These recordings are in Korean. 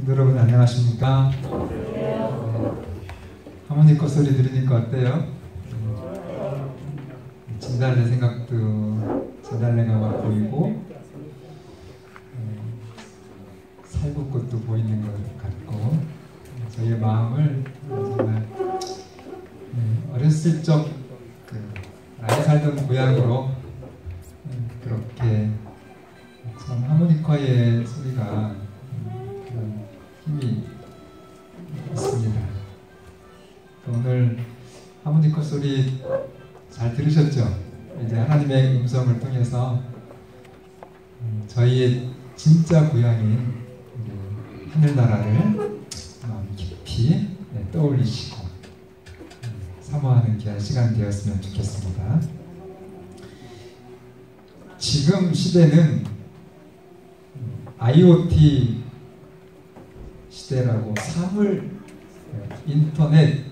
여러분 안녕하십니까? 하모니커 소리 들으니까 어때요? 진달래 생각도 진달래가 막 보이고 살구꽃도 보이는 것 같고 저희의 마음을 정말 어렸을 적 나이 살던 고향으로 그렇게 참 하모니커의 소리가 그런 힘이 있습니다. 오늘 하모니커 소리 잘 들으셨죠? 이제 하나님의 음성을 통해서 저희의 진짜 고향인 하늘나라를 마음 깊이 떠올리시고 사모하는 귀한 시간 되었으면 좋겠습니다. 지금 시대는 IoT 시대라고 사물 인터넷이라는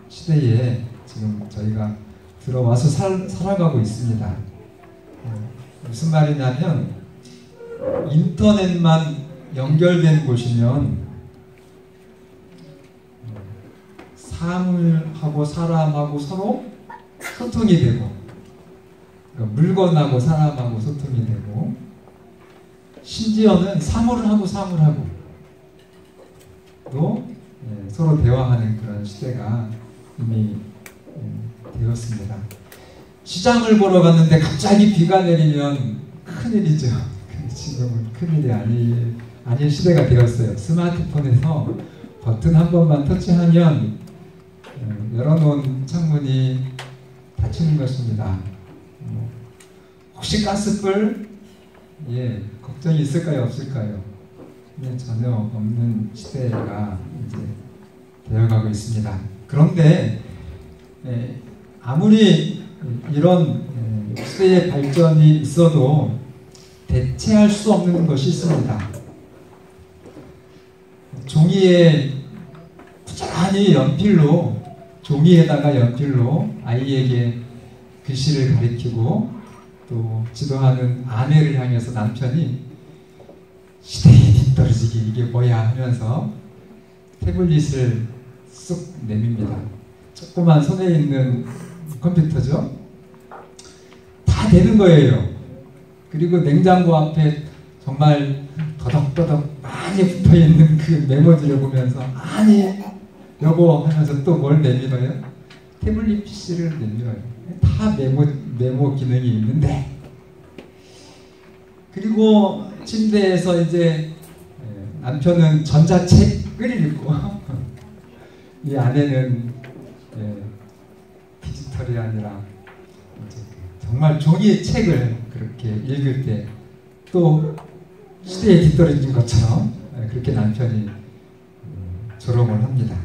시대에 지금 저희가 들어와서 살아가고 있습니다. 무슨 말이냐면 인터넷만 연결된 곳이면 사물하고 사람하고 서로 소통이 되고 그러니까 물건하고 사람하고 소통이 되고 심지어는 사물하고 또 서로 대화하는 그런 시대가 이미 되었습니다. 시장을 보러 갔는데 갑자기 비가 내리면 큰일이죠. 지금은 큰일이 아닌 시대가 되었어요. 스마트폰에서 버튼 한 번만 터치하면 열어놓은 창문이 닫히는 것입니다. 혹시 가스불? 걱정이 있을까요? 없을까요? 전혀 없는 시대가 이제 되어가고 있습니다. 그런데 아무리 이런 시대의 발전이 있어도 대체할 수 없는 것이 있습니다. 종이에 부지런히 종이에다가 연필로 아이에게 글씨를 가리키고 또 지도하는 아내를 향해서 남편이 시대에 뒤떨어지기 이게 뭐야 하면서 태블릿을 쑥 내밉니다. 조그만 손에 있는 컴퓨터죠. 다 되는 거예요. 그리고 냉장고 앞에 정말 더덕더덕 많이 붙어있는 그 메모지를 보면서 아니 여보 하면서 또 뭘 내밀어요? 태블릿 PC를 내밀어요. 다 메모 기능이 있는데 그리고 침대에서 이제 남편은 전자책을 읽고 이 아내는 디지털이 아니라 정말 종이의 책을 그렇게 읽을 때 또 시대에 뒤떨어진 것처럼 그렇게 남편이 조롱을 합니다.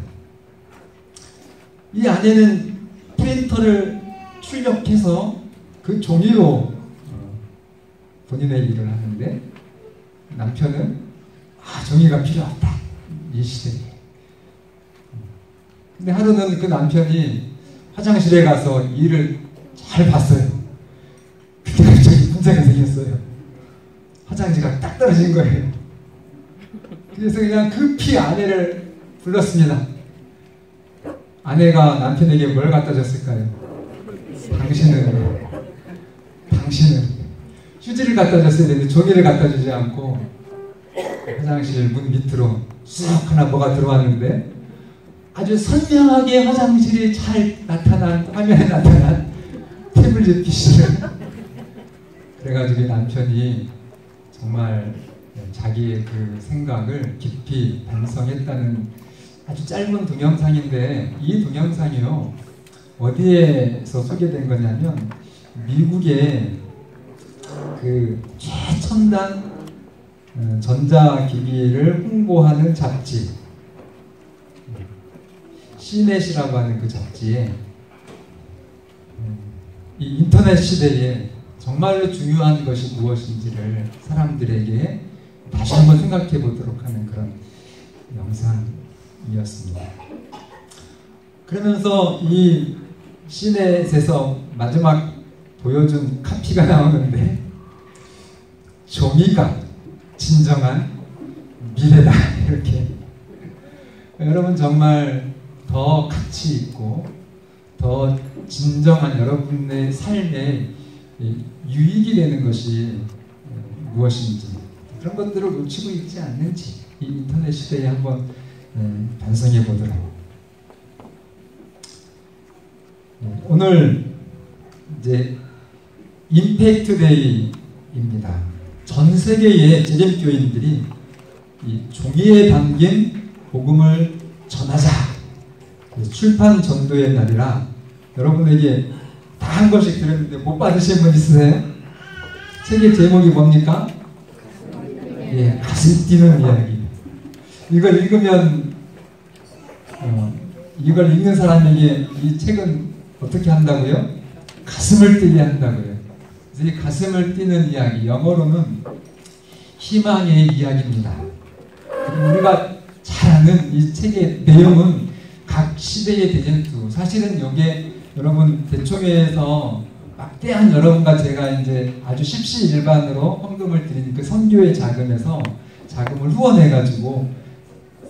이 아내는 프린터를 출력해서 그 종이로 본인의 일을 하는데 남편은 종이가 필요 없다. 이 시대에. 근데 하루는 그 남편이 화장실에 가서 일을 잘 봤어요. 근데 갑자기 문제가 생겼어요. 화장지가 딱 떨어진 거예요. 그래서 그냥 급히 아내를 불렀습니다. 아내가 남편에게 뭘 갖다 줬을까요? 당신은 휴지를 갖다 줬어야 되는데 종이를 갖다 주지 않고 화장실 문 밑으로 쑥 하나 뭐가 들어왔는데 아주 선명하게 화장실이 잘 화면에 나타난 태블릿 PC를 그래가지고 남편이 정말 자기의 그 생각을 깊이 반성했다는 아주 짧은 동영상인데 이 동영상이요 어디에서 소개된 거냐면 미국의 그 최첨단 전자기기를 홍보하는 잡지 시넷이라고 하는 그 잡지에 이 인터넷 시대에 정말로 중요한 것이 무엇인지를 사람들에게 다시 한번 생각해 보도록 하는 그런 영상이었습니다. 그러면서 이 시넷에서 마지막 보여준 카피가 나오는데 종이가 진정한 미래다 이렇게. 여러분 정말 더 가치 있고 더 진정한 여러분의 삶에 유익이 되는 것이 무엇인지 그런 것들을 놓치고 있지 않는지 이 인터넷 시대에 한번 반성해 보도록. 오늘 이제 임팩트 데이입니다. 전 세계의 재림교인들이 이 종이에 담긴 복음을 전하자. 출판 전도의 날이라 여러분에게 다 한 권씩 드렸는데 못 받으신 분 있으세요? 책의 제목이 뭡니까? 예, 가슴 뛰는 이야기. 이걸 읽으면 이걸 읽는 사람에게 이 책은 어떻게 한다고요? 가슴을 뛰게 한다고요. 그래서 이 가슴을 뛰는 이야기, 영어로는 희망의 이야기입니다. 그리고 우리가 잘 아는 이 책의 내용은 각 시대의 대전투. 사실은 이게 여러분 대총회에서 막대한 여러분과 제가 이제 아주 십시일반으로 헌금을 드린 그 선교의 자금에서 자금을 후원해가지고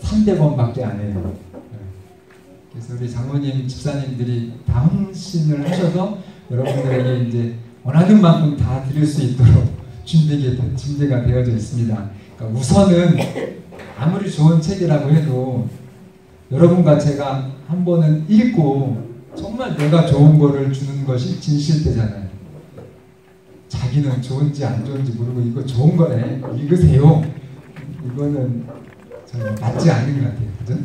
300원밖에 안 해요. 그래서 우리 장모님, 집사님들이 다 헌신을 하셔서 여러분들에게 이제 원하는 만큼 다 드릴 수 있도록 준비가 되어져 있습니다. 그러니까 우선은 아무리 좋은 책이라고 해도 여러분과 제가 한 번은 읽고 정말 내가 좋은 거를 주는 것이 진실되잖아요. 자기는 좋은지 안 좋은지 모르고 이거 좋은 거네, 읽으세요. 이거는 저는 맞지 않는 것 같아요. 그죠?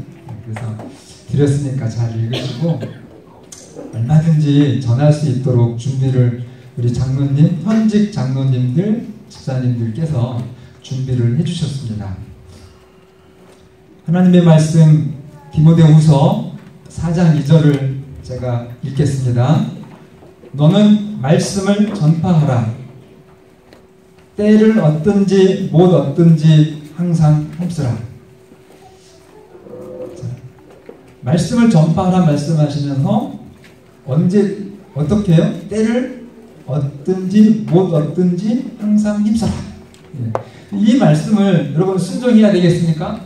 그래서 드렸으니까 잘 읽으시고 얼마든지 전할 수 있도록 준비를 우리 장로님, 현직 장로님들, 집사님들께서 준비를 해주셨습니다. 하나님의 말씀 디모데후서 4장 2절을 제가 읽겠습니다. 너는 말씀을 전파하라. 때를 얻든지 못 얻든지 항상 힘쓰라. 말씀을 전파하라 말씀하시면서 언제 어떻게 해요? 때를 얻든지 못 얻든지 항상 힘써라. 이 말씀을 여러분 순종해야 되겠습니까?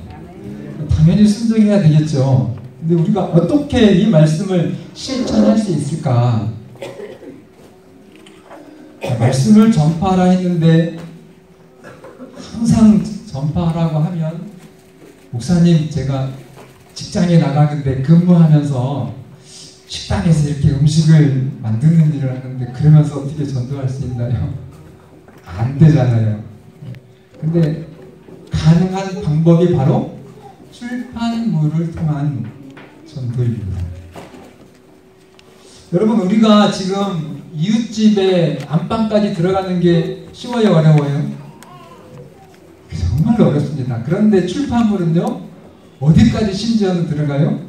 당연히 순종해야 되겠죠. 근데 우리가 어떻게 이 말씀을 실천할 수 있을까? 말씀을 전파하라 했는데 항상 전파하라고 하면 목사님 제가 직장에 나가는데 근무하면서 식당에서 이렇게 음식을 만드는 일을 하는데 그러면서 어떻게 전도할 수 있나요? 안 되잖아요. 근데 가능한 방법이 바로 출판물을 통한 전도입니다. 여러분 우리가 지금 이웃집에 안방까지 들어가는 게 쉬워요, 어려워요? 정말 어렵습니다. 그런데 출판물은요, 어디까지 심지어는 들어가요?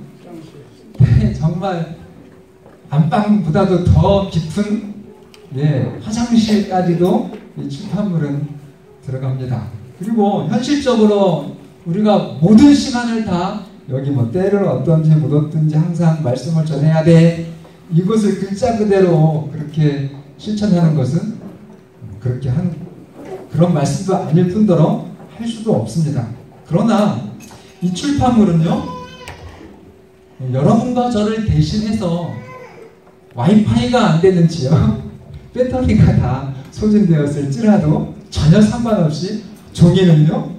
네, 정말 안방보다도 더 깊은 화장실까지도 이 출판물은 들어갑니다. 그리고 현실적으로 우리가 모든 시간을 다 여기 뭐 때를 얻든지 못 얻든지 항상 말씀을 전해야 돼. 이것을 글자 그대로 그렇게 실천하는 것은 그렇게 그런 말씀도 아닐 뿐더러 할 수도 없습니다. 그러나 이 출판물은요, 여러분과 저를 대신해서 와이파이가 안 되는 지역, 배터리가 다 소진되었을지라도 전혀 상관없이 종이는요,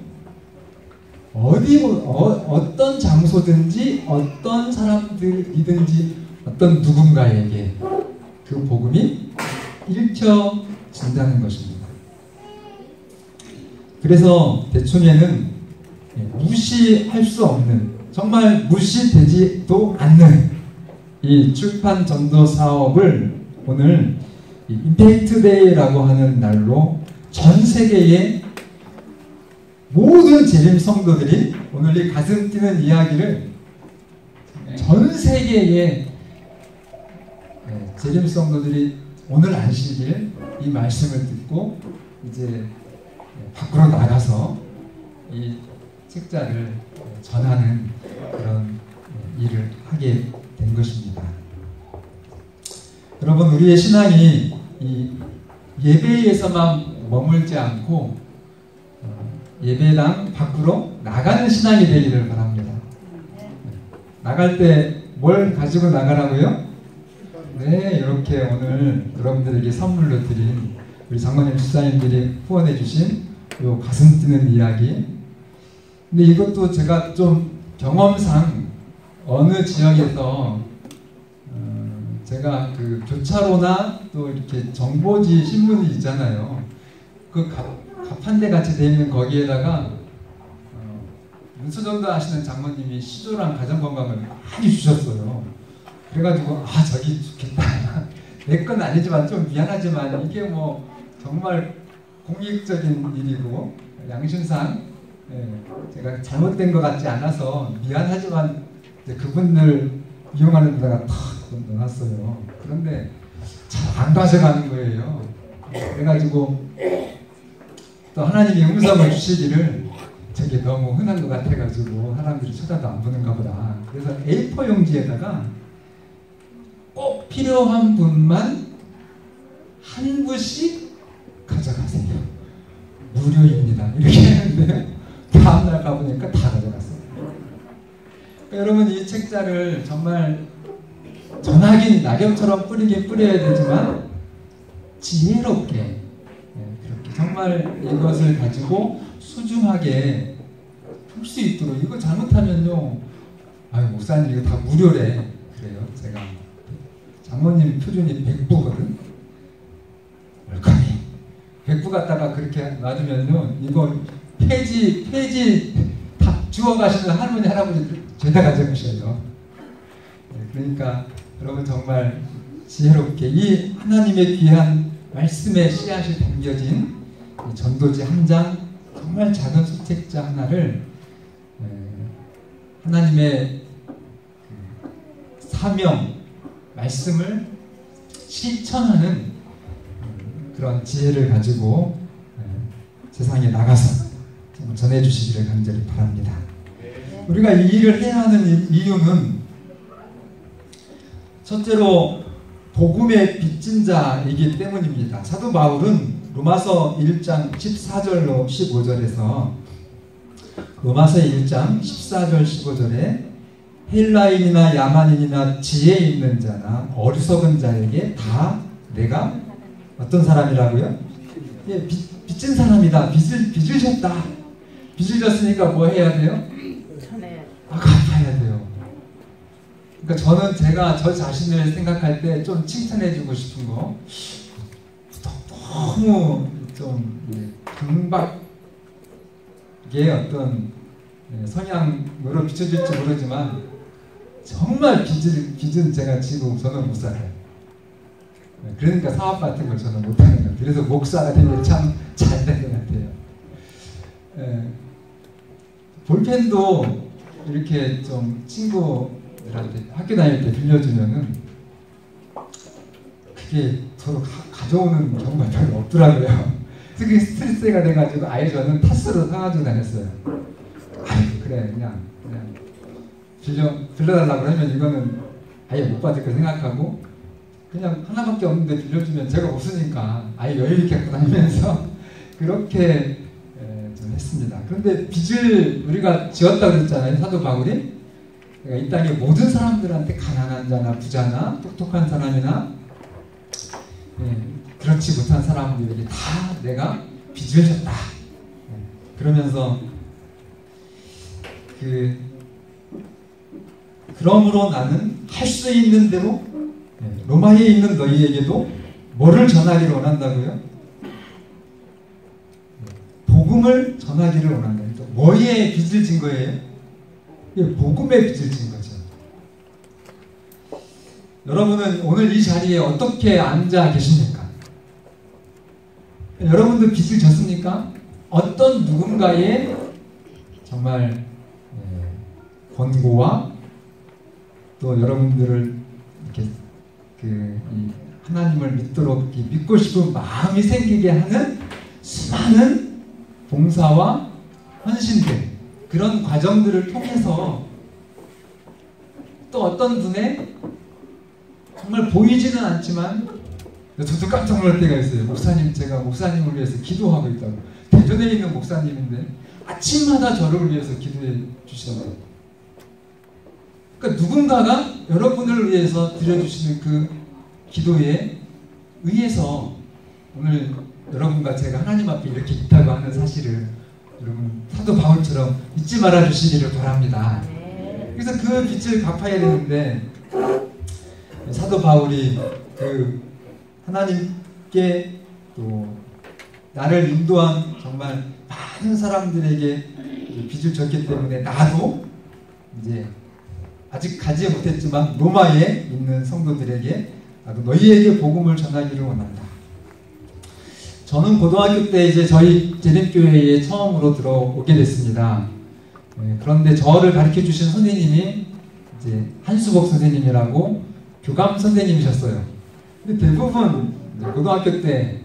어떤 장소든지 어떤 사람들이든지 어떤 누군가에게 그 복음이 읽혀진다는 것입니다. 그래서 대총회는 무시할 수 없는, 정말 무시되지도 않는 이 출판 전도 사업을 오늘 임팩트 데이라고 하는 날로 전 세계의 모든 재림 성도들이 오늘 이 가슴 뛰는 이야기를 전 세계의 재림 성도들이 오늘 아시길 이 말씀을 듣고 이제 밖으로 나가서 이 책자를 전하는 그런 일을 하게 된 것입니다. 여러분 우리의 신앙이 이 예배에서만 머물지 않고 예배당 밖으로 나가는 신앙이 되기를 바랍니다. 나갈 때 뭘 가지고 나가라고요? 네, 이렇게 오늘 여러분들에게 선물로 드린 우리 장로님 집사님들이 후원해 주신 요 가슴 뛰는 이야기. 근데 이것도 제가 좀 경험상 어느 지역에서 제가 그 교차로나 또 이렇게 정보지 신문이 있잖아요. 그 가판대 같이 돼 있는 거기에다가 문수전도 하시는 장모님이 시조랑 가정건강을 많이 주셨어요. 그래가지고 저기 좋겠다. 내 건 아니지만 좀 미안하지만 이게 뭐 정말 공익적인 일이고 양심상 제가 잘못된 것 같지 않아서 미안하지만 그분들 이용하는 데다가 탁 넣어놨어요. 그런데 잘 안 가져가는 거예요. 그래가지고 또 하나님이 음성을 주시기를 저게 너무 흔한 것 같아가지고 사람들이 쳐다도 안 보는가 보다. 그래서 A4 용지에다가 꼭 필요한 분만 한 부씩 가져가세요. 무료입니다. 이렇게 했는데 다음날 가보니까 다 가져갔어요. 그러니까 여러분 이 책자를 정말 전하긴 낙엽처럼 뿌리긴 뿌려야 되지만 지혜롭게 그렇게 정말 이것을 가지고 소중하게 풀 수 있도록. 이거 잘못하면요, 목사님 이거 다 무료래. 그래요. 제가 장모님 표준이 100부거든. 얼마니 100부 갖다가 그렇게 놔두면요, 이거 폐지 다 주워가시는 할머니 할아버지 죄다 가져가셔요. 그러니까 여러분 정말 지혜롭게 이 하나님의 귀한 말씀의 씨앗이 담겨진 전도지 한 장, 정말 작은 소책자 하나를 하나님의 사명, 말씀을 실천하는 그런 지혜를 가지고 세상에 나가서 전해주시기를 간절히 바랍니다. 우리가 이 일을 해야 하는 이유는 첫째로 복음의 빚진 자이기 때문입니다. 사도 바울은 로마서 1장 14절로 15절에서 로마서 1장 14절 15절에 헬라인이나 야만인이나 지혜 있는 자나 어리석은 자에게 다 내가 어떤 사람이라고요? 빚진 사람이다. 빚을 졌다. 빚을 졌으니까 뭐 해야 돼요? 갚아야 돼요. 그러니까 저는 제가 저 자신을 생각할 때 좀 칭찬해주고 싶은 거, 너무 좀 강박의 어떤 성향으로 비춰질지 모르지만 정말 빚은 제가 지고 저는 못 살아요. 그러니까 사업 같은 걸 저는 못하는 것 같아요. 그래서 목사가 된 게 참 잘 된 것 같아요. 볼펜도 이렇게 좀 친구들한테 학교 다닐 때 빌려주면은 그게 서로 가져오는 경우가 별로 없더라고요. 그게 스트레스가 돼가지고 아예 저는 타스로 사가지고 다녔어요. 그래 그냥 빌려달라고 하면 이거는 아예 못 받을 거 생각하고 그냥 하나밖에 없는데 빌려주면 제가 없으니까 아예 여유 있게 갖고 다니면서 그렇게 좀 했습니다. 그런데 빚을 우리가 지었다고 그랬잖아요. 사도 바울이. 그러니까 이 땅의 모든 사람들한테 가난한 자나 부자나 똑똑한 사람이나 그렇지 못한 사람들에게 다 내가 빚을 졌다. 그러면서 그러므로 나는 할 수 있는 대로 로마에 있는 너희에게도 뭐를 전하기를 원한다고요? 복음을 전하기를 원한다. 뭐에 빚을 진 거예요? 복음에 빚을 진 거죠. 여러분은 오늘 이 자리에 어떻게 앉아 계십니까? 여러분도 빚을 졌습니까? 어떤 누군가의 정말 권고와 또 여러분들을 이렇게 이 하나님을 믿도록 믿고 싶은 마음이 생기게 하는 수많은 봉사와 헌신들, 그런 과정들을 통해서 또 어떤 분의 정말 보이지는 않지만 저도 깜짝 놀랄 때가 있어요. 목사님, 제가 목사님을 위해서 기도하고 있다고. 대전에 있는 목사님인데 아침마다 저를 위해서 기도해 주시더라고요. 그러니까 누군가가 여러분을 위해서 드려주시는 그 기도에 의해서 오늘 여러분과 제가 하나님 앞에 이렇게 있다고 하는 사실을 여러분 사도 바울처럼 잊지 말아 주시기를 바랍니다. 그래서 그 빚을 갚아야 되는데 사도 바울이 그 하나님께 또 나를 인도한 정말 많은 사람들에게 빚을 졌기 때문에 나도 이제 아직 가지 못했지만 로마에 있는 성도들에게 나도 너희에게 복음을 전하기를 원한다. 저는 고등학교 때 이제 저희 재림교회에 처음으로 들어오게 됐습니다. 그런데 저를 가르쳐 주신 선생님이 이제 한수복 선생님이라고 교감 선생님이셨어요. 근데 대부분 고등학교 때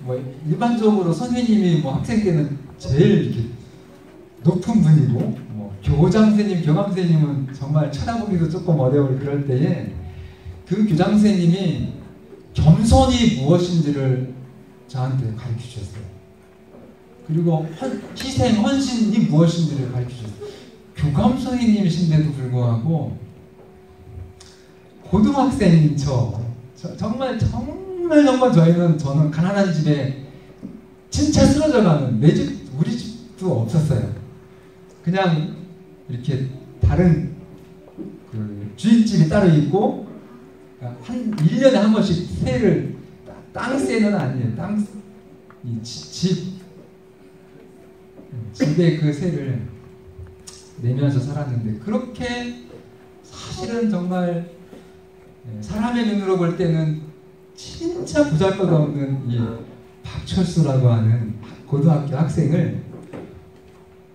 뭐 일반적으로 선생님이 뭐 학생 때는 제일 이렇게 높은 분이고 뭐 교장 선생님, 교감 선생님은 정말 찾아보기도 조금 어려울 그럴 때에 그 교장 선생님이 겸손이 무엇인지를 저한테 가르쳐 주셨어요. 그리고 희생, 헌신이 무엇인지를 가르쳐 주셨어요. 교감 선생님이신데도 불구하고 고등학생인 정말 저는 가난한 집에 진짜 쓰러져가는 내 집, 우리 집도 없었어요. 그냥 이렇게 다른 그 주인집이 따로 있고 한 1년에 한 번씩 세를 땅세는 아니에요. 집에 그 세를 내면서 살았는데 그렇게 사실은 정말 사람의 눈으로 볼 때는 진짜 보잘것없는 이 박철수라고 하는 고등학교 학생을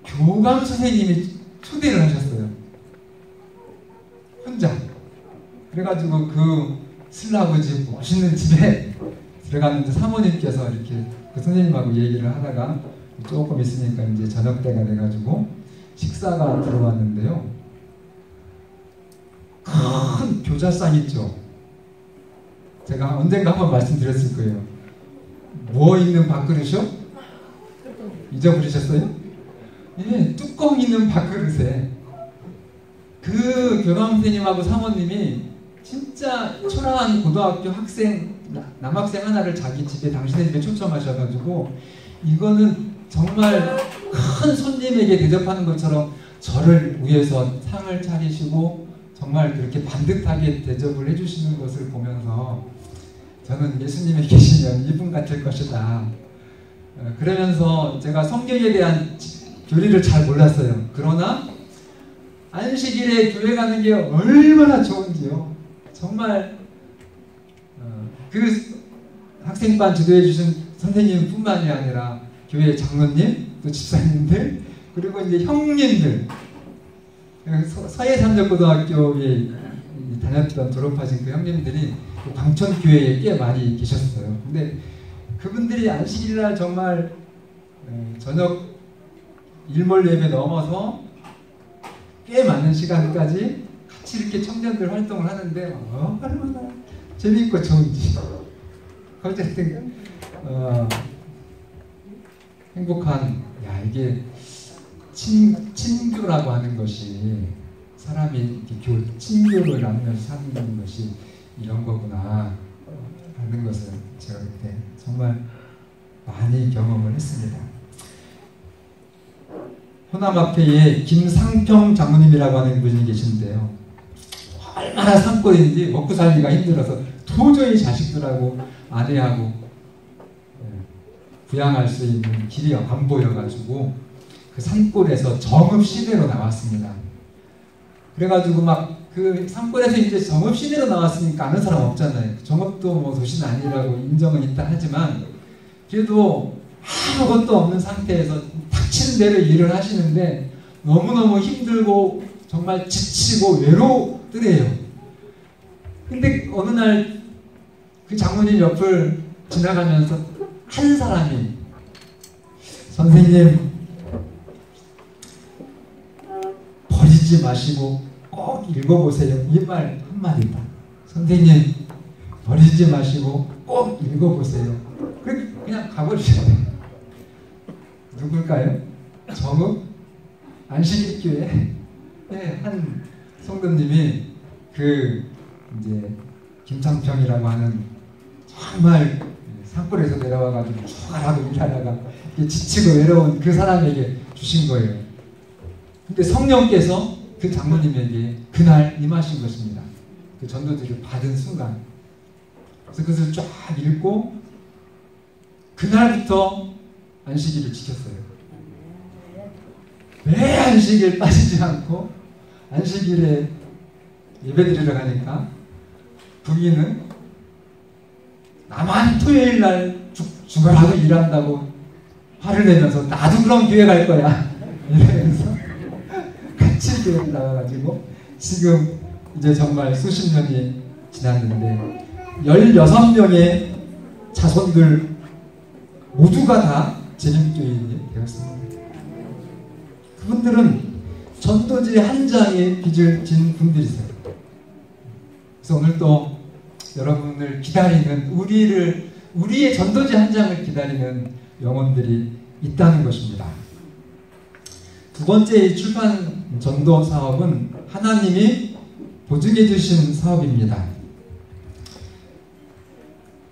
교감 선생님이 초대를 하셨어요. 혼자. 그래가지고 그 슬라브 집 멋있는 집에 들어갔는데 사모님께서 이렇게 그 선생님하고 얘기를 하다가 조금 있으니까 이제 저녁 때가 돼가지고 식사가 들어왔는데요. 큰 교자상 있죠. 제가 언젠가 한번 말씀드렸을 거예요. 뭐 있는 밥그릇이요? 잊어버리셨어요? 예, 뚜껑 있는 밥그릇에 그 교감 선생님하고 사모님이 진짜 초라한 고등학교 학생, 남학생 하나를 자기 집에 당신의 집에 초청하셔가지고 이거는 정말 큰 손님에게 대접하는 것처럼 저를 위해서 상을 차리시고 정말 그렇게 반듯하게 대접을 해주시는 것을 보면서 저는 예수님이 계시면 이분 같을 것이다. 그러면서 제가 성경에 대한 교리를 잘 몰랐어요. 그러나 안식일에 교회 가는 게 얼마나 좋은지요. 정말 그 학생반 지도해 주신 선생님뿐만이 아니라 교회 장로님, 또 집사님들, 그리고 이제 형님들, 서해삼적고등학교에 다녔던 졸업하신 그 형님들이 광천교회에 꽤 많이 계셨어요. 근데 그분들이 안식일날 정말 저녁 일몰 예배 넘어서 꽤 많은 시간까지 같이 이렇게 청년들 활동을 하는데 얼마나 재미있고 좋은지 어쨌든 행복한 이게 친교라고 하는 것이 사람이 이렇게 친교를 나누면서 사는 것이 이런 거구나 하는 것을 제가 그때 정말 많이 경험을 했습니다. 호남 앞에에 김상평 장모님이라고 하는 분이 계신데요. 얼마나 산골인지 먹고 살기가 힘들어서 도저히 자식들하고 아내하고 부양할 수 있는 길이 안 보여가지고 그 산골에서 정읍시내로 나왔습니다. 그래가지고 막 그 산골에서 이제 정읍시내로 나왔으니까 아는 사람 없잖아요. 정읍도 뭐 도시는 아니라고 인정은 있다 하지만 그래도 아무것도 없는 상태에서 닥치는 대로 일을 하시는데 너무너무 힘들고 정말 지치고 외롭더래요. 근데 어느 날 그 장모님 옆을 지나가면서 한 사람이 선생님 버리지 마시고 꼭 읽어보세요. 이 말 한마디다. 선생님 버리지 마시고 꼭 읽어보세요. 그냥 가버리셨어요. 누굴까요? 정읍 안식일교회 한 성도님이 그 이제 김창평이라고 하는 정말 산골에서 내려와가지고 추가라도 일하다가 지치고 외로운 그 사람에게 주신 거예요. 근데 성령께서 그 장로님에게 그날 임하신 것입니다. 그 전도지를 받은 순간. 그래서 그것을 쫙 읽고 그날부터 안식일을 지켰어요. 매 안식일 빠지지 않고 안식일에 예배드리러 가니까 부인은 나만 토요일 날 죽어라고 일한다고 화를 내면서 나도 그럼 교회 갈 거야 이러면서 같이 교회를 나와가지고 지금 이제 정말 수십 년이 지났는데 16명의 자손들 모두가 다 재림교인이 되었습니다. 그분들은 전도지 한 장에 빚을 진 분들이세요. 그래서 오늘 또 여러분을 기다리는 우리의 전도지 한 장을 기다리는 영혼들이 있다는 것입니다. 두 번째 출판 전도 사업은 하나님이 보증해 주신 사업입니다.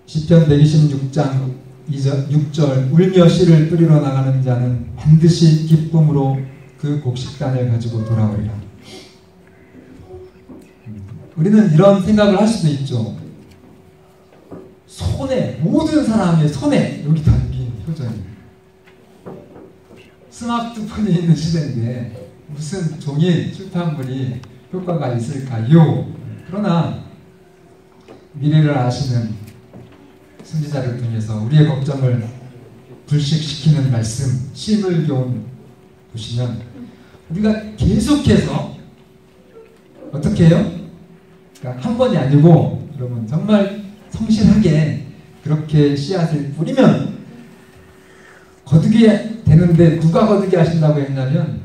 시편 126장 6절 울며 씨를 뿌리러 나가는 자는 반드시 기쁨으로 그 곡식단을 가지고 돌아오리라. 우리는 이런 생각을 할 수도 있죠. 손에, 모든 사람의 손에 여기 담긴 표정이. 스마트폰이 있는 시대인데 무슨 종이 출판물이 효과가 있을까요? 그러나 미래를 아시는 선지자를 통해서 우리의 걱정을 불식시키는 말씀 심을교훈 보시면 우리가 계속해서 어떻게 해요? 그러니까 한 번이 아니고 여러분 정말 성실하게 그렇게 씨앗을 뿌리면 거두게 되는데 누가 거두게 하신다고 했냐면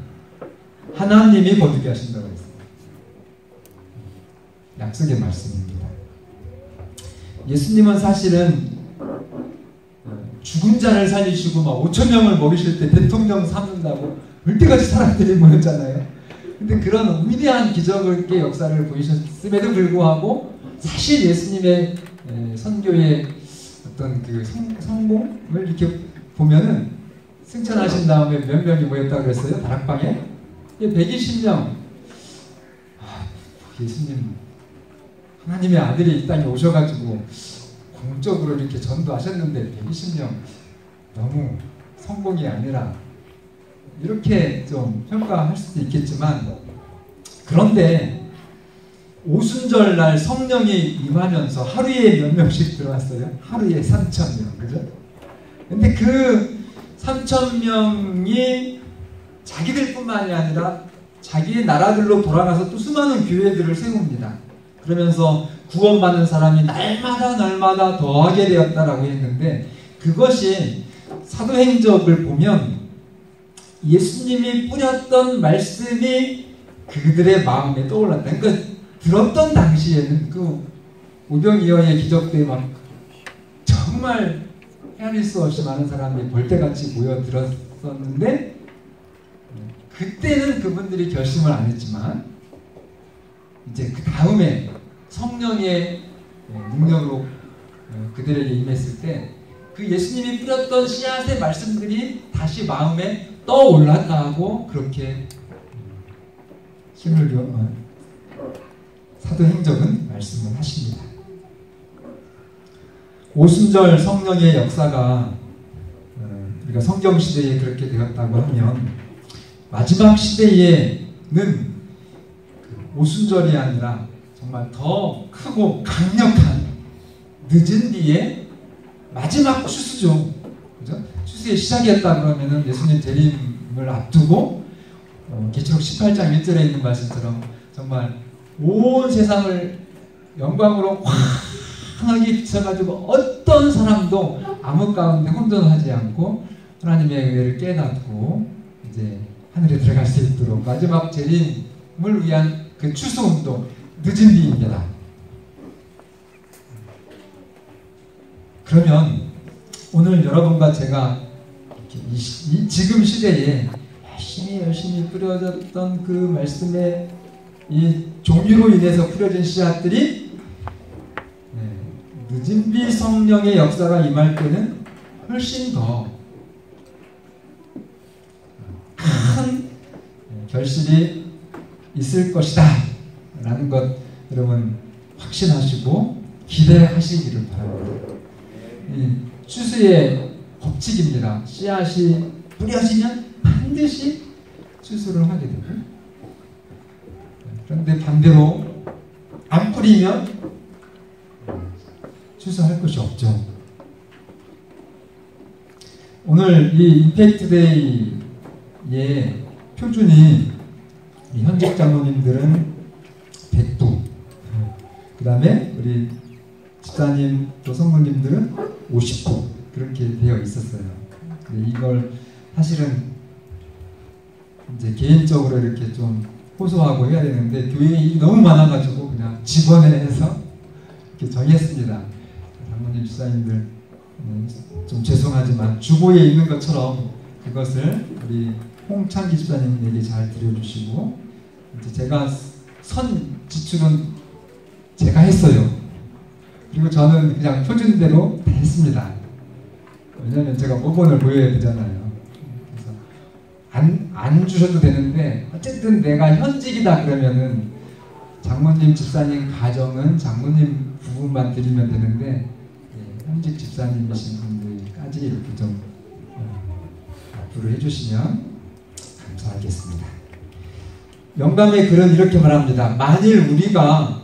하나님이 거두게 하신다고 했습니다. 약속의 말씀입니다. 예수님은 사실은 죽은 자를 살리시고 막 5,000명을 먹이실 때 대통령 삼는다고 물때같이 사람들이 모였잖아요. 근데 그런 위대한 기적의 역사를 보이셨음에도 불구하고 사실 예수님의 선교의 어떤 그 성공을 이렇게 보면은 승천하신 다음에 몇 명이 모였다고 그랬어요? 다락방에? 120명. 예수님 하나님의 아들이 이 땅에 오셔가지고 공적으로 이렇게 전도하셨는데 120명 너무 성공이 아니라 이렇게 좀 평가할 수도 있겠지만 그런데 오순절 날 성령이 임하면서 하루에 몇 명씩 들어왔어요? 하루에 3,000명, 그죠? 근데 그 3,000명이 자기들뿐만이 아니라 자기의 나라들로 돌아가서 또 수많은 교회들을 세웁니다. 그러면서 구원받는 사람이 날마다 더하게 되었다라고 했는데 그것이 사도행적을 보면 예수님이 뿌렸던 말씀이 그들의 마음에 떠올랐다. 그러니까 들었던 당시에는 그 오병이어의 기적 때 막 정말 헤아릴 수 없이 많은 사람들이 벌떼같이 모여들었었는데 그때는 그분들이 결심을 안 했지만 이제 그 다음에 성령의 능력으로 그들에게 임했을 때 그 예수님이 뿌렸던 씨앗의 말씀들이 다시 마음에 떠올랐다 하고 그렇게 사도행적은 말씀을 하십니다. 오순절 성령의 역사가 우리가 성경시대에 그렇게 되었다고 하면 마지막 시대에는 오순절이 아니라 정말 더 크고 강력한 늦은 뒤에 마지막 추수죠. 그죠? 추수의 시작이었다 그러면은 예수님 재림을 앞두고 계시록 18장 1절에 있는 말씀처럼 정말 온 세상을 영광으로 환하게 비춰가지고 어떤 사람도 암흑 가운데 혼돈하지 않고 하나님의 은혜를 깨닫고 이제 하늘에 들어갈 수 있도록 마지막 재림을 위한 그 추수운동 늦은 뒤입니다. 그러면 오늘 여러분과 제가 지금 시대에 열심히 뿌려졌던 그 말씀의 이 종류로 인해서 뿌려진 씨앗들이 늦은비 성령의 역사가 임할 때는 훨씬 더 큰 결실이 있을 것이다 라는 것 여러분 확신하시고 기대하시기를 바랍니다. 이 추수의 법칙입니다. 씨앗이 뿌려지면 반드시 추수를 하게 되고, 그런데 반대로 안 뿌리면 추수할 것이 없죠. 오늘 이 임팩트데이의 표준이 현직 장로님들은 100부, 그 다음에 우리 집사님 또 성도님들은 50부 그렇게 되어 있었어요. 근데 이걸 사실은 이제 개인적으로 이렇게 좀 호소하고 해야 되는데 교회에 일이 너무 많아가지고 그냥 직원회에서 이렇게 정했습니다. 장로님 집사님들 좀 죄송하지만 주보에 있는 것처럼 그것을 우리 홍창기 집사님에게 잘 들려주시고, 이제 제가 선 지출은 제가 했어요. 그리고 저는 그냥 표준대로 다 했습니다. 왜냐하면 제가 모범을 보여야 되잖아요. 그래서 안 주셔도 되는데 어쨌든 내가 현직이다 그러면은 장모님 집사님 가정은 장모님 부분만 드리면 되는데 현직 집사님이신 분들까지 이렇게 좀 앞으로 해주시면 감사하겠습니다. 영감의 글은 이렇게 말합니다. 만일 우리가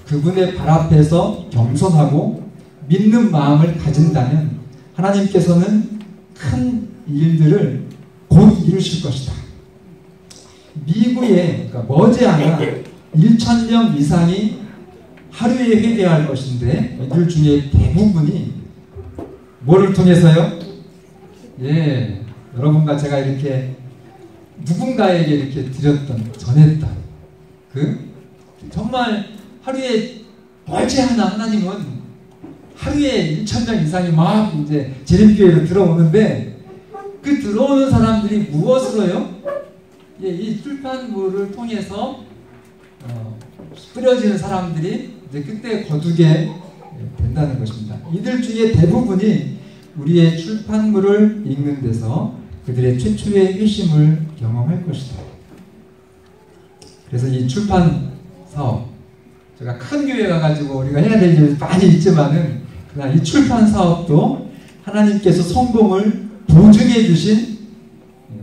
그분의 발 앞에서 겸손하고 믿는 마음을 가진다면 하나님께서는 큰 일들을 곧 이루실 것이다. 미국에 그러니까 머지않아 1,000명 이상이 하루에 회개할 것인데 이들 중에 대부분이 뭐를 통해서요? 여러분과 제가 이렇게 누군가에게 이렇게 드렸던, 전했던 그 정말 하루에 머지않아 하나님은 하루에 1,000명 이상이 막 이제 재림교회로 들어오는데 그 들어오는 사람들이 무엇으로요? 이 출판물을 통해서 뿌려지는 사람들이 이제 그때 거두게 된다는 것입니다. 이들 중에 대부분이 우리의 출판물을 읽는 데서 그들의 최초의 회심을 경험할 것이다. 그래서 이 출판 사업, 제가 큰 교회 가가지고 우리가 해야 될 일이 많이 있지만은 그러나 이 출판 사업도 하나님께서 성공을 보증해 주신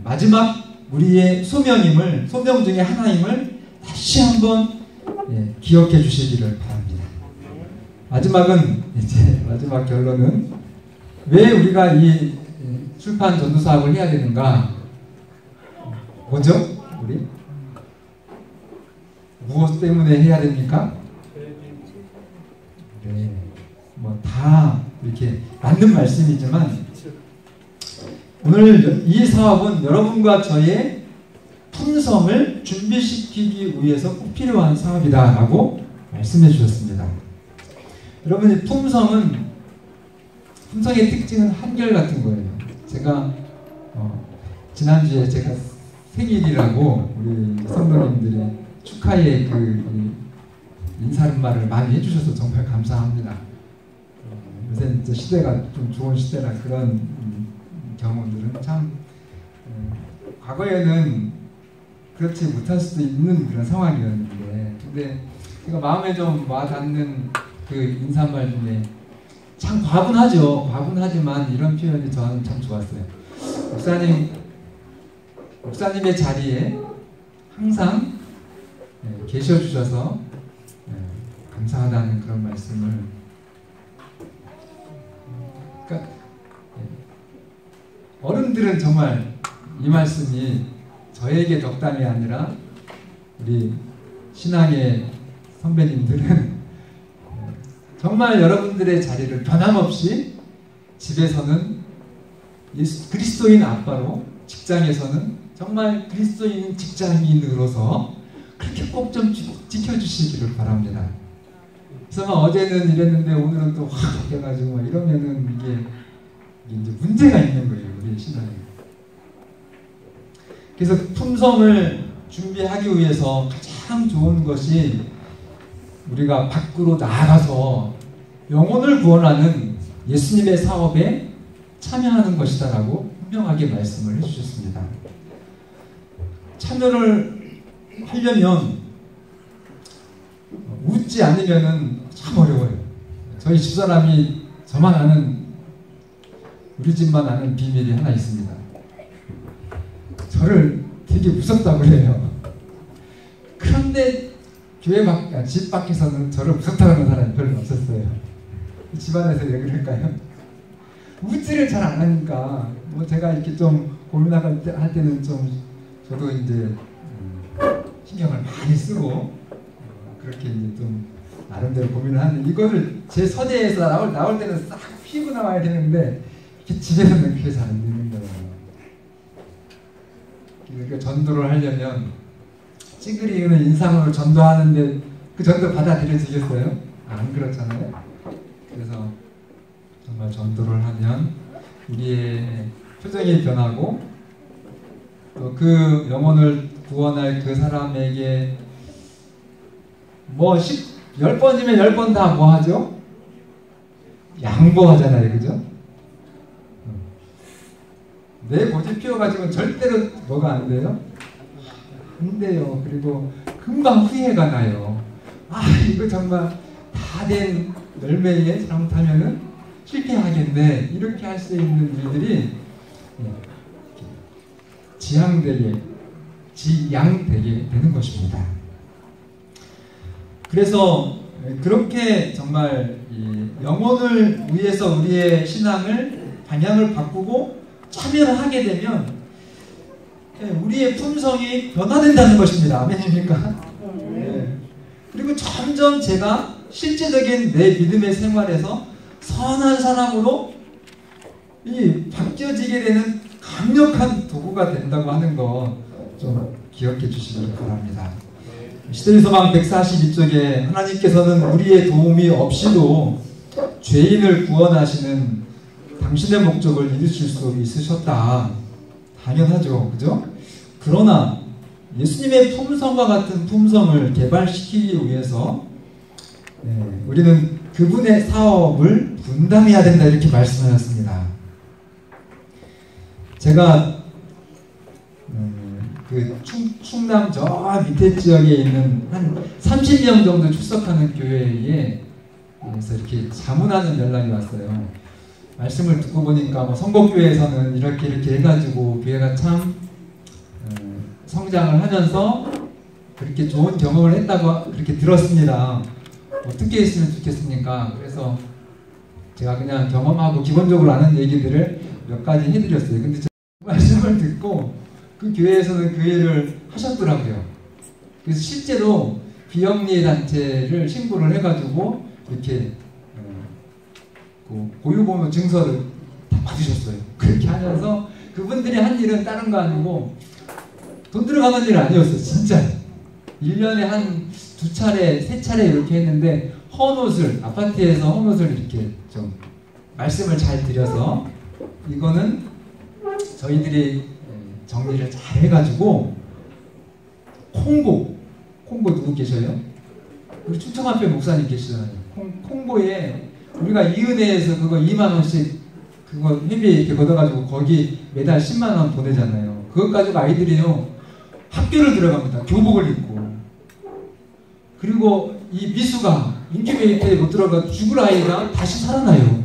마지막 우리의 소명임을, 소명 중에 하나임을 다시 한번 기억해 주시기를 바랍니다. 마지막은 이제 마지막 결론은 왜 우리가 이 출판 전도 사업을 해야 되는가? 뭐죠? 우리 무엇 때문에 해야 됩니까? 네, 뭐 다 이렇게 맞는 말씀이지만 오늘 이 사업은 여러분과 저의 품성을 준비시키기 위해서 꼭 필요한 사업이다 라고 말씀해 주셨습니다. 여러분, 이 품성의 특징은 한결같은 거예요. 제가 지난주에 제가 생일이라고 우리 성도님들이 축하의 그 인사말을 많이 해주셔서 정말 감사합니다. 요새 이제 시대가 좀 좋은 시대라 그런 경우들은 참 과거에는 그렇지 못할 수도 있는 그런 상황이었는데, 근데 제가 마음에 좀 와닿는 그 인사말 중에 참 과분하지만 이런 표현이 저는 참 좋았어요. 목사님의 자리에 항상 계셔주셔서 감사하다는 그런 말씀을, 그러니까 어른들은 정말 이 말씀이 저에게 덕담이 아니라 우리 신앙의 선배님들은 정말 여러분들의 자리를 변함없이 집에서는 그리스도인 아빠로, 직장에서는 정말 그리스도인 직장인으로서 그렇게 꼭 좀 지켜주시기를 바랍니다. 그래서 막 어제는 이랬는데 오늘은 또 확 바뀌어가지고 막 이러면은 이게 이제 문제가 있는 거예요, 우리 신앙에. 그래서 품성을 준비하기 위해서 가장 좋은 것이 우리가 밖으로 나아가서 영혼을 구원하는 예수님의 사업에 참여하는 것이다라고 분명하게 말씀을 해주셨습니다. 참여를 하려면 웃지 않으면 참 어려워요. 저희 집사람이 저만 아는, 우리 집만 아는 비밀이 하나 있습니다. 저를 되게 무섭다고 그래요. 그런데 집 밖에서는 저를 무섭다고 하는 사람이 별로 없었어요. 집안에서 왜 그럴까요? 웃지를 잘 안 하니까, 뭐 제가 이렇게 좀 고민할 때는 좀 저도 이제 신경을 많이 쓰고 그렇게 이제 좀 나름대로 고민을 하는데, 이거를 제 서재에서 나올 때는 싹 피고 나와야 되는데 이렇게 집에서는 그게 잘 안 되는 거예요. 그러니까 전도를 하려면 찌그리 있는 인상으로 전도하는데 그 전도 받아들여지겠어요? 안 그렇잖아요. 그래서 정말 전도를 하면 우리의 표정이 변하고 또 그 영혼을 구원할 그 사람에게 뭐 10번이면 10번 다 뭐 하죠? 양보하잖아요. 그죠? 내 고집 피워가지고는 절대로 뭐가 안 돼요? 안 돼요. 그리고 금방 후회가 나요. 아, 이거 정말 다 된 열매에 잘못하면은 실패하겠네. 이렇게 할 수 있는 일들이 지양되게 되는 것입니다. 그래서 그렇게 정말 영혼을 위해서 우리의 신앙을 방향을 바꾸고 참여를 하게 되면 우리의 품성이 변화된다는 것입니다. 아멘입니까? 네. 그리고 점점 제가 실제적인 내 믿음의 생활에서 선한 사람으로 바뀌어지게 되는 강력한 도구가 된다고 하는 거 좀 기억해 주시기 바랍니다. 시대의 소망 142쪽에 하나님께서는 우리의 도움이 없이도 죄인을 구원하시는 당신의 목적을 이루실 수 있으셨다. 당연하죠. 그죠? 그러나 예수님의 품성과 같은 품성을 개발시키기 위해서 우리는 그분의 사업을 분담해야 된다. 이렇게 말씀하셨습니다. 제가 그 충남 저 밑에 지역에 있는 한 30명 정도 출석하는 교회에 그래서 이렇게 자문하는 연락이 왔어요. 말씀을 듣고 보니까 뭐 선곡교회에서는 이렇게 해가지고 교회가 참 성장을 하면서 그렇게 좋은 경험을 했다고 그렇게 들었습니다. 어떻게 했으면 좋겠습니까? 그래서 제가 그냥 경험하고 기본적으로 아는 얘기들을 몇 가지 해드렸어요. 근데 말씀을 듣고 그 교회에서는 그 일을 하셨더라고요. 그래서 실제로 비영리 단체를 신고를 해가지고 이렇게 고유번호 증서를 다 받으셨어요. 그렇게 하면서 그분들이 한 일은 다른 거 아니고 돈 들어가는 일 아니었어요. 진짜 1년에 한 2차례, 3차례 이렇게 했는데 헌옷을 아파트에서 헌옷을 이렇게 좀 말씀을 잘 드려서 이거는 저희들이 정리를 잘 해가지고 콩고 누구 계셔요? 우리 충청앞에 목사님 계시잖아요. 콩고에 우리가 이은혜에서 그거 2만원씩 그거 회비에 이렇게 걷어가지고 거기 매달 10만원 보내잖아요. 그것 가지고 아이들이요 학교를 들어갑니다. 교복을 입고. 그리고 이 미수가 인큐베이터에 못 들어가 죽을 아이가 다시 살아나요.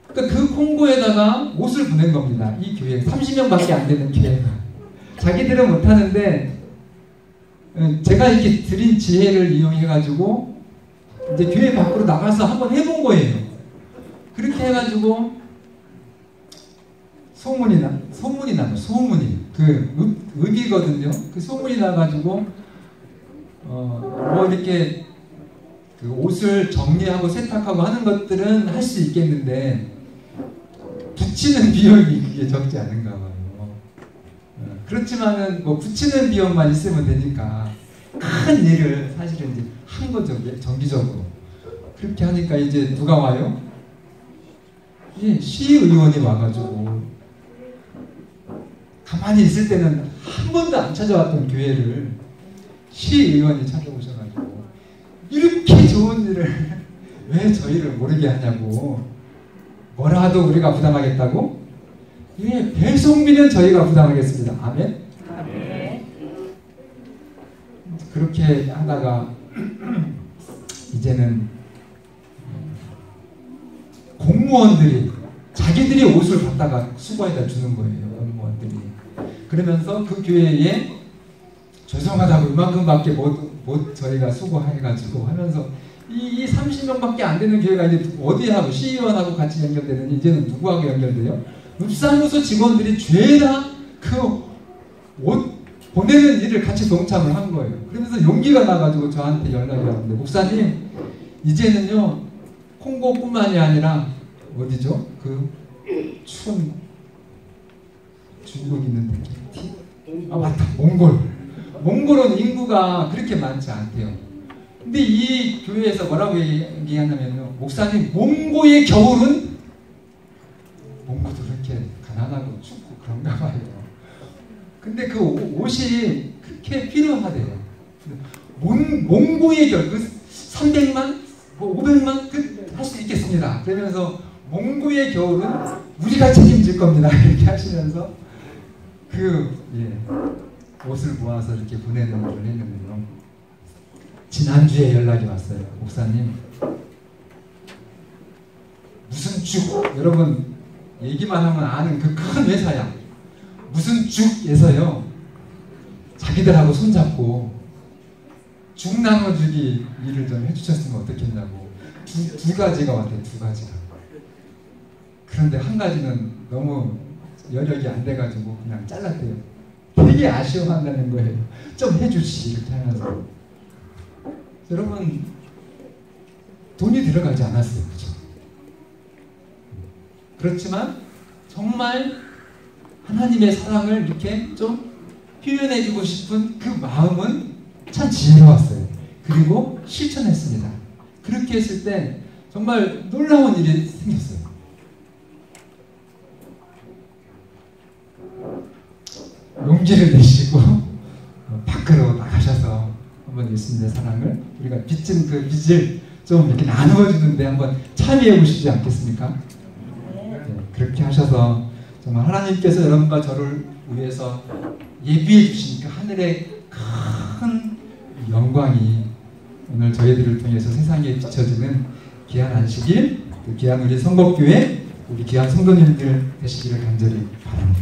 그러니까 그 콩고에다가 옷을 보낸 겁니다. 이 교회 30명밖에 안 되는 교회가. 자기들은 못하는데 제가 이렇게 드린 지혜를 이용해가지고 이제 교회 밖으로 나가서 한번 해본 거예요. 그렇게 해가지고 소문이 그 의기거든요. 그 소문이 나가지고 뭐 이렇게 그 옷을 정리하고 세탁하고 하는 것들은 할 수 있겠는데 붙이는 비용이 그게 적지 않은가 봐요. 그렇지만은 뭐 붙이는 비용만 있으면 되니까 큰 일을 사실은 이제 한 거죠. 정기적으로. 그렇게 하니까 이제 누가 와요? 시의원이 와가지고 가만히 있을 때는 한 번도 안 찾아왔던 교회를 시의원이 찾아오셔가지고 이렇게 좋은 일을 왜 저희를 모르게 하냐고, 뭐라도 우리가 부담하겠다고? 예, 배송비는 저희가 부담하겠습니다. 아멘? 아멘. 그렇게 하다가 이제는 공무원들이 자기들이 옷을 갖다가 수거해다 주는 거예요. 공무원들이. 그러면서 그 교회에 죄송하다고 이만큼밖에 못 저희가 수고해가지고 하면서 이 30명밖에 안 되는 교회가 이제 어디하고 시의원하고 같이 연결되더니 이제는 누구하고 연결돼요? 읍사무소 직원들이 죄다 그 옷 보내는 일을 같이 동참을 한 거예요. 그러면서 용기가 나가지고 저한테 연락이 왔는데, 목사님 이제는요 콩고뿐만이 아니라 어디죠? 그 추운 중국 있는데 아 맞다, 몽골은 인구가 그렇게 많지 않대요. 근데 이 교회에서 뭐라고 얘기하냐면요, 목사님 몽고의 겨울은, 몽고도 그렇게 가난하고 춥고 그런가 봐요. 근데 그 옷이 그렇게 필요하대요. 몽고의 겨울, 그 300만, 500만 할 수 있겠습니다. 그러면서 몽고의 겨울은 우리가 책임질 겁니다. 이렇게 하시면서 옷을 모아서 이렇게 보내는 걸 했는데요. 지난주에 연락이 왔어요. 목사님 무슨 죽, 여러분 얘기만 하면 아는 그 큰 회사야. 무슨 죽에서요 자기들하고 손잡고 죽 나눠주기 일을 좀 해주셨으면 어떻겠냐고. 두 가지가 왔대요. 두 가지가. 그런데 한 가지는 너무 여력이 안 돼가지고 그냥 잘랐대요. 되게 아쉬워한다는 거예요. 좀 해주시 이렇게 하면서. 여러분 돈이 들어가지 않았어요. 그죠? 그렇지만 정말 하나님의 사랑을 이렇게 좀 표현해주고 싶은 그 마음은 참 지혜로웠어요. 그리고 실천했습니다. 그렇게 했을 때 정말 놀라운 일이 생겼어요. 용기를 내시고 밖으로 나가셔서 한번 예수님의 사랑을, 우리가 빚진 그 빚을 좀 이렇게 나누어 주는데 한번 참여해 보시지 않겠습니까? 네, 그렇게 하셔서 정말 하나님께서 여러분과 저를 위해서 예비해 주신 그 하늘의 큰 영광이 오늘 저희들을 통해서 세상에 비춰지는 귀한 안식일, 그 귀한 우리 성복교회, 우리 귀한 성도님들 되시기를 간절히 바랍니다.